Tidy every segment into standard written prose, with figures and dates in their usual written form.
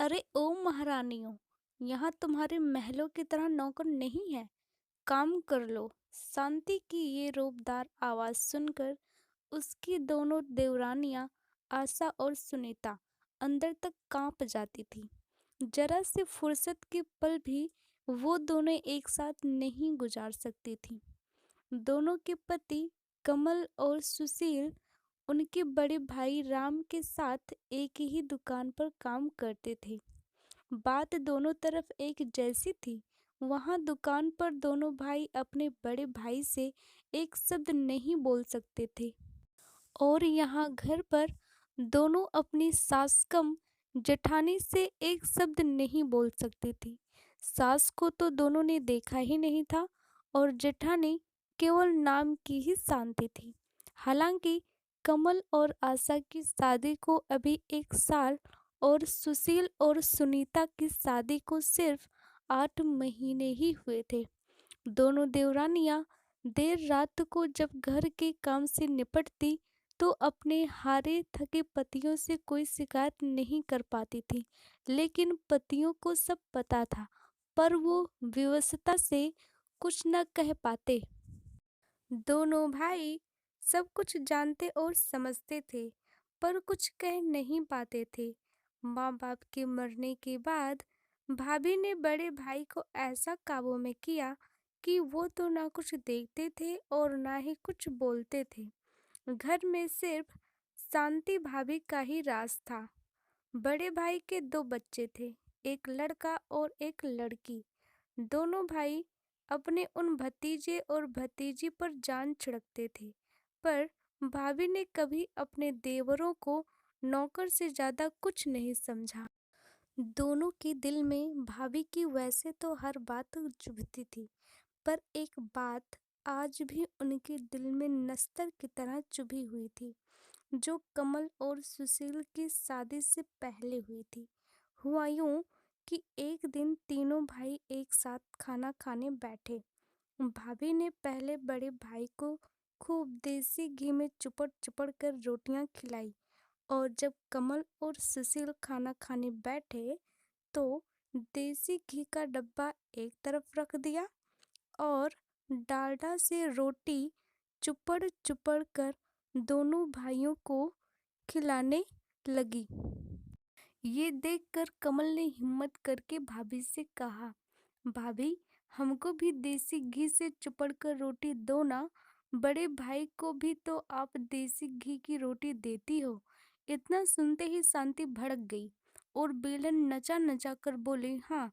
अरे ओ महारानियों, यहाँ तुम्हारे महलों की तरह नौकर नहीं है। काम कर लो। शांति की ये रोबदार आवाज सुनकर उसकी दोनों देवरानियां आशा और सुनीता अंदर तक कांप जाती थी। जरा सी फुर्सत के पल भी वो दोनों एक साथ नहीं गुजार सकती थी। दोनों के पति कमल और सुशील उनके बड़े भाई राम के साथ एक ही दुकान पर काम करते थे। बात दोनों तरफ एक जैसी थी। वहां दुकान पर दोनों भाई अपने बड़े भाई से एक शब्द नहीं बोल सकते थे और यहाँ घर पर दोनों अपनी सास कम जेठानी से एक शब्द नहीं बोल सकती थी। सास को तो दोनों ने देखा ही नहीं था और जेठानी केवल नाम की ही शांति थी। हालांकि कमल और आशा की शादी को अभी 1 साल और सुशील और सुनीता की शादी को सिर्फ 8 महीने ही हुए थे। दोनों देवरानियां देर रात को जब घर के काम से निपटती तो अपने हारे थके पतियों से कोई शिकायत नहीं कर पाती थी, लेकिन पतियों को सब पता था, पर वो विवशता से कुछ न कह पाते। दोनों भाई सब कुछ जानते और समझते थे, पर कुछ कह नहीं पाते थे। माँ बाप के मरने के बाद भाभी ने बड़े भाई को ऐसा काबू में किया कि वो तो ना कुछ देखते थे और ना ही कुछ बोलते थे। घर में सिर्फ शांति भाभी का ही राज था। बड़े भाई के 2 बच्चे थे, एक लड़का और एक लड़की। दोनों भाई अपने उन भतीजे और भतीजी पर जान छिड़कते थे, पर भाभी ने कभी अपने देवरों को नौकर से ज्यादा कुछ नहीं समझा। दोनों के दिल में भाभी की वैसे तो हर बात चुभती थी, पर एक बात आज भी उनके दिल में नस्तर की तरह चुभी हुई थी, जो कमल और सुशील की शादी से पहले हुई थी। हुआ यूं कि एक दिन तीनों भाई एक साथ खाना खाने बैठे। भाभी ने पहले बड़े भाई को खूब देसी घी में चुपड़ चुपड़ कर रोटियां खिलाई और जब कमल और सुशील खाना खाने बैठे तो देसी घी का डब्बा एक तरफ रख दिया और डालडा से रोटी चुपड़ चुपड़ कर दोनों भाइयों को खिलाने लगी। ये देखकर कमल ने हिम्मत करके भाभी से कहा, भाभी, हमको भी देसी घी से चुपड़ कर रोटी दो ना। बड़े भाई को भी तो आप देसी घी की रोटी देती हो। इतना सुनते ही शांति भड़क गई और बेलन नचा नचा कर बोले, हाँ,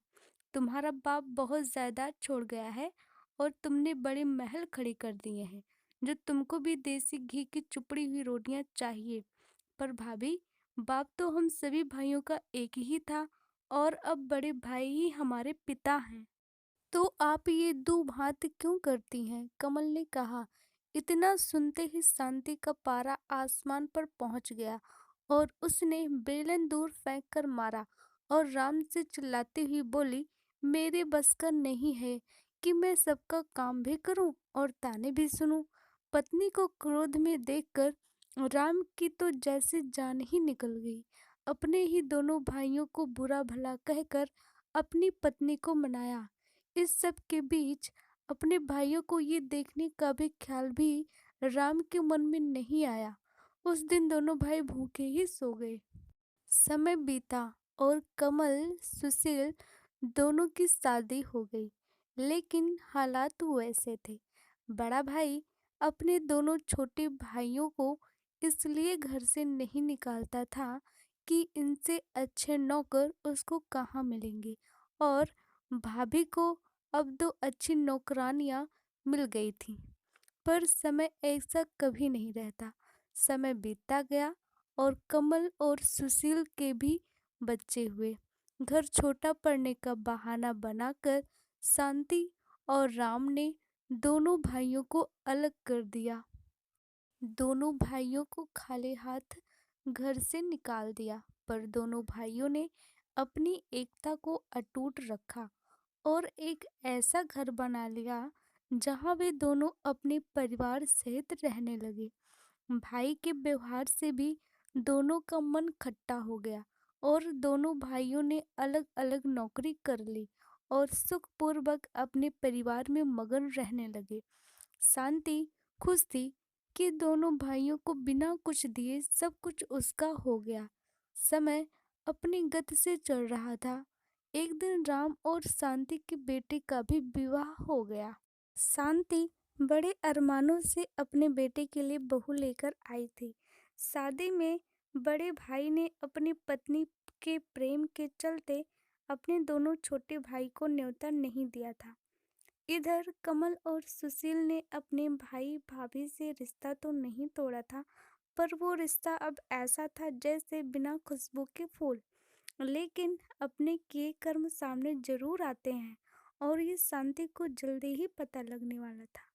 तुम्हारा बाप बहुत जायदाद छोड़ गया है और तुमने बड़े महल खड़े कर दिए हैं, जो तुमको भी देसी घी की चुपड़ी हुई रोटियां चाहिए। पर भाभी, बाप तो हम सभी भाइयों का एक ही था और अब बड़े भाई ही हमारे पिता हैं। तो आप ये दो बात क्यों करती हैं? कमल ने कहा। इतना सुनते ही शांति का पारा आसमान पर पहुंच गया और उसने बेलन दूर फेंक कर मारा और राम से चिल्लाती हुई बोली, मेरे बस का नहीं है कि मैं सबका काम भी करूं और ताने भी सुनूं। पत्नी को क्रोध में देखकर राम की तो जैसे जान ही निकल गई। अपने ही दोनों भाइयों को बुरा भला कहकर अपनी पत्नी को मनाया। इस सब के बीच अपने भाइयों को ये देखने का भी ख्याल भी राम के मन में नहीं आया। उस दिन दोनों भाई भूखे ही सो गए। समय बीता और कमल सुशील दोनों की शादी हो गई, लेकिन हालात वैसे थे। बड़ा भाई अपने दोनों छोटे भाइयों को इसलिए घर से नहीं निकालता था कि इनसे अच्छे नौकर उसको कहाँ मिलेंगे और भाभी को अब 2 अच्छी नौकरानियां मिल गई थीं। पर समय ऐसा कभी नहीं रहता। समय बीतता गया और कमल और सुशील के भी बच्चे हुए। घर छोटा पड़ने का बहाना बनाकर शांति और राम ने दोनों भाइयों को अलग कर दिया। दोनों भाइयों को खाली हाथ घर से निकाल दिया, पर दोनों भाइयों ने अपनी एकता को अटूट रखा और एक ऐसा घर बना लिया जहां वे दोनों अपने परिवार सहित रहने लगे। भाई के व्यवहार से भी दोनों का मन खट्टा हो गया और दोनों भाइयों ने अलग अलग नौकरी कर ली और सुखपूर्वक अपने परिवार में मगन रहने लगे। शांति खुश थी कि दोनों भाइयों को बिना कुछ दिए सब कुछ उसका हो गया। समय अपनी गति से चल रहा था। एक दिन राम और शांति के बेटे का भी विवाह हो गया। शांति बड़े अरमानों से अपने बेटे के लिए बहू लेकर आई थी। शादी में बड़े भाई ने अपनी पत्नी के प्रेम के चलते अपने दोनों छोटे भाई को न्योता नहीं दिया था। इधर कमल और सुशील ने अपने भाई भाभी से रिश्ता तो नहीं तोड़ा था, पर वो रिश्ता अब ऐसा था जैसे बिना खुशबू के फूल। लेकिन अपने किए कर्म सामने जरूर आते हैं और ये शांति को जल्दी ही पता लगने वाला था।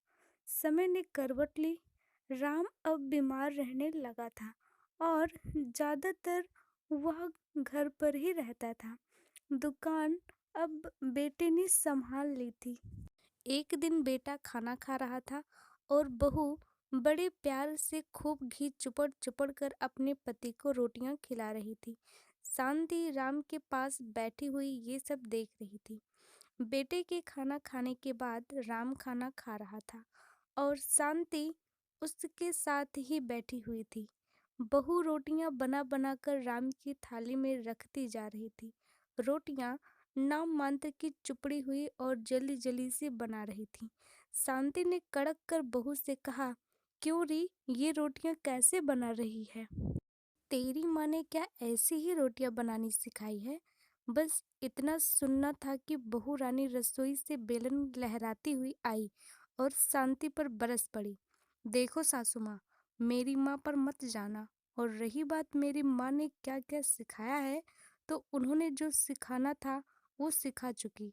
समय ने करवट ली। राम अब बीमार रहने लगा था और ज्यादातर वह घर पर ही रहता था। दुकान अब बेटे ने संभाल ली थी। एक दिन बेटा खाना खा रहा था और बहू बड़े प्यार से खूब घी चुपड़ चुपड़ कर अपने पति को रोटियां खिला रही थी। शांति राम के पास बैठी हुई ये सब देख रही थी। बेटे के खाना खाने के बाद राम खाना खा रहा था और शांति उसके साथ ही बैठी हुई थी। बहू रोटियां बना बना कर राम की थाली में रखती जा रही थी। रोटियां नाम मात्र की चुपड़ी हुई और जली जली सी बना रही थी। शांति ने कड़क कर बहू से कहा, क्यों री, ये रोटियां कैसे बना रही है? तेरी माँ ने क्या ऐसी ही रोटियां बनानी सिखाई है? बस इतना सुनना था कि बहू रानी रसोई से बेलन लहराती हुई आई और शांति पर बरस पड़ी। देखो सासू माँ, मेरी माँ पर मत जाना, और रही बात मेरी माँ ने क्या क्या सिखाया है, तो उन्होंने जो सिखाना था वो सिखा चुकी।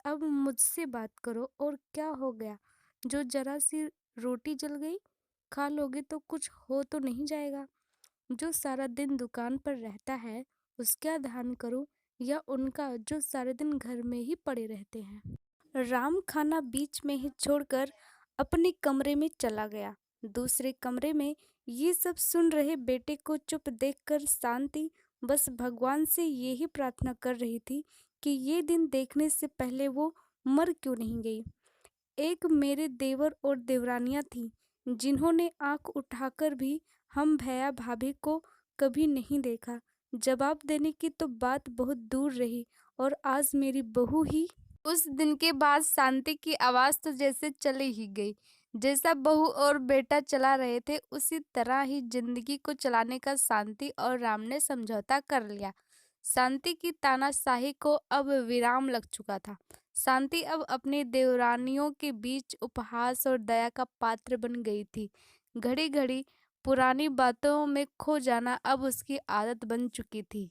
अब मुझसे बात करो। और क्या हो गया? जो जरा सी रोटी जल गई, खा लोगे तो कुछ हो तो नहीं जाएगा? जो सारा दिन दुकान पर रहता है उसका ध्यान करो, या उनका जो सारे दिन घर में ही पड़े रहते हैं। राम खाना बीच में ही छोड़कर अपने कमरे में चला गया। दूसरे कमरे में ये सब सुन रहे बेटे को चुप देखकर शांति बस भगवान से ये ही प्रार्थना कर रही थी कि ये दिन देखने से पहले वो मर क्यों नहीं गई। एक मेरे देवर और देवरानियां थीं जिन्होंने आंख उठाकर भी हम भैया भाभी को कभी नहीं देखा। जवाब देने की तो बात बहुत दूर रही, और आज मेरी बहू ही। उस दिन के बाद शांति की आवाज तो जैसे चली ही गई। जैसा बहू और बेटा चला रहे थे उसी तरह ही जिंदगी को चलाने का शांति और राम ने समझौता कर लिया। शांति की तानाशाही को अब विराम लग चुका था। शांति अब अपनी देवरानियों के बीच उपहास और दया का पात्र बन गई थी। घड़ी घड़ी पुरानी बातों में खो जाना अब उसकी आदत बन चुकी थी।